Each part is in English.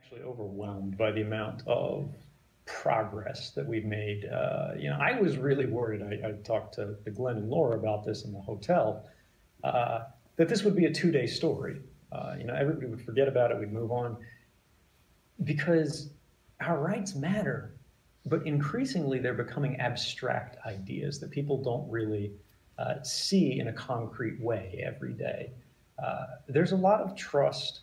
actually overwhelmed by the amount of progress that we've made. I was really worried. I talked to Glenn and Laura about this in the hotel, that this would be a 2-day story. Everybody would forget about it, we'd move on, because our rights matter, but increasingly they're becoming abstract ideas that people don't really see in a concrete way every day. There's a lot of trust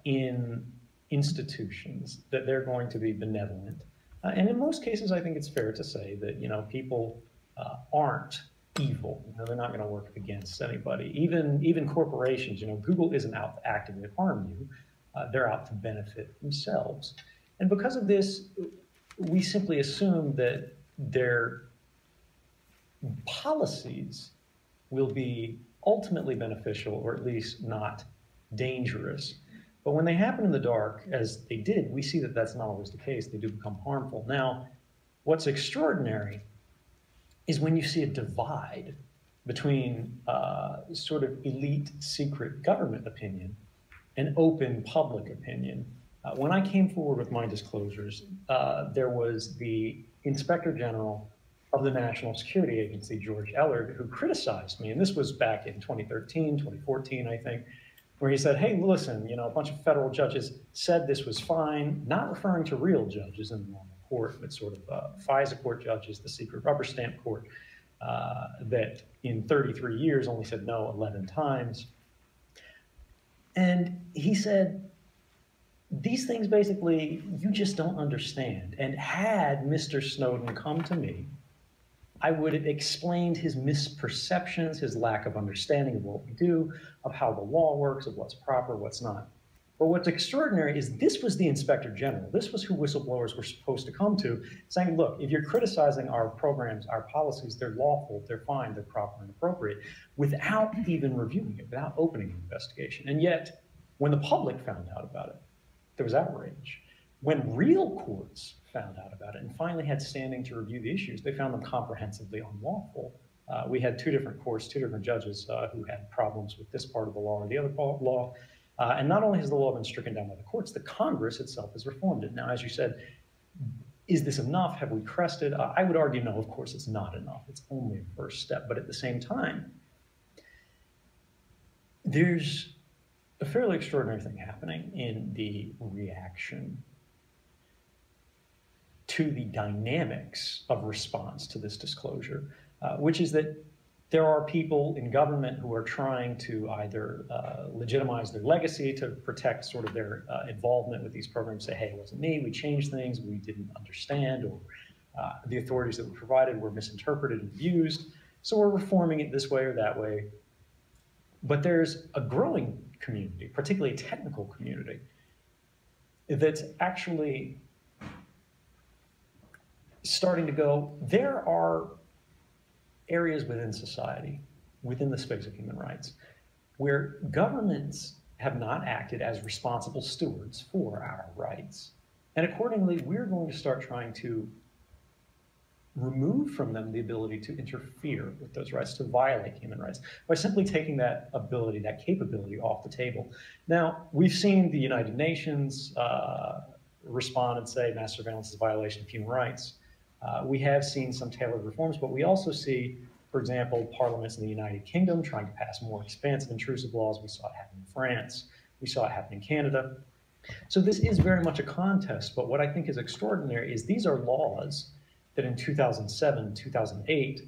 in institutions that they're going to be benevolent. And in most cases, I think it's fair to say that, people aren't evil. They're not going to work against anybody. Even corporations, Google isn't out to actively harm you. They're out to benefit themselves. And because of this, we simply assume that their policies will be ultimately beneficial, or at least not dangerous. But when they happen in the dark, as they did, we see that that's not always the case. They do become harmful. Now, what's extraordinary is when you see a divide between sort of elite secret government opinion and open public opinion. When I came forward with my disclosures, there was the Inspector General of the National Security Agency, George Ellard, who criticized me. And this was back in 2013, 2014, I think, where he said, hey, listen, a bunch of federal judges said this was fine, not referring to real judges in the normal court, but sort of FISA court judges, the secret rubber stamp court, that in 33 years only said no 11 times. And he said, these things basically, you just don't understand. And had Mr. Snowden come to me, I would have explained his misperceptions, his lack of understanding of what we do, of how the law works, of what's proper, what's not. But what's extraordinary is this was the Inspector General. This was who whistleblowers were supposed to come to, saying, look, if you're criticizing our programs, our policies, they're lawful, they're fine, they're proper and appropriate, without even reviewing it, without opening an investigation. And yet, when the public found out about it, there was outrage. When real courts found out about it and finally had standing to review the issues, they found them comprehensively unlawful. We had two different courts, two different judges who had problems with this part of the law or the other part of the law. And not only has the law been stricken down by the courts, the Congress itself has reformed it. Now, as you said, is this enough? Have we crested? I would argue no, of course it's not enough. It's only a first step. But at the same time, there's a fairly extraordinary thing happening in the reaction to the dynamics of response to this disclosure, which is that there are people in government who are trying to either legitimize their legacy to protect sort of their involvement with these programs, say, hey, it wasn't me, we changed things, we didn't understand, or the authorities that we provided were misinterpreted and abused, so we're reforming it this way or that way. But there's a growing community, particularly a technical community, that's actually starting to go, there are areas within society, within the space of human rights, where governments have not acted as responsible stewards for our rights. And accordingly, we're going to start trying to remove from them the ability to interfere with those rights, to violate human rights, by simply taking that ability, that capability off the table. Now, we've seen the United Nations respond and say mass surveillance is a violation of human rights. We have seen some tailored reforms, but we also see, for example, parliaments in the United Kingdom trying to pass more expansive, intrusive laws. We saw it happen in France. We saw it happen in Canada. So this is very much a contest, but what I think is extraordinary is these are laws that in 2007, 2008,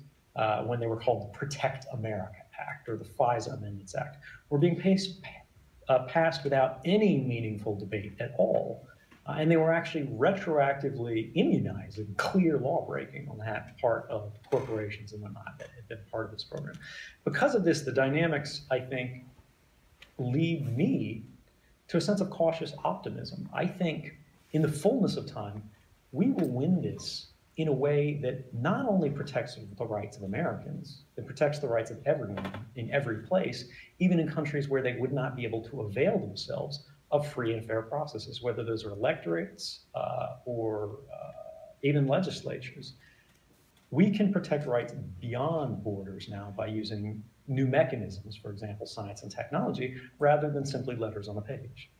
when they were called the Protect America Act or the FISA Amendments Act, were being passed without any meaningful debate at all. And they were actually retroactively immunizing clear law breaking on that part of corporations and whatnot that had been part of this program. Because of this, the dynamics, I think, lead me to a sense of cautious optimism. I think in the fullness of time, we will win this in a way that not only protects the rights of Americans, it protects the rights of everyone in every place, even in countries where they would not be able to avail themselves of free and fair processes, whether those are electorates or even legislatures. We can protect rights beyond borders now by using new mechanisms, for example, science and technology, rather than simply letters on a page.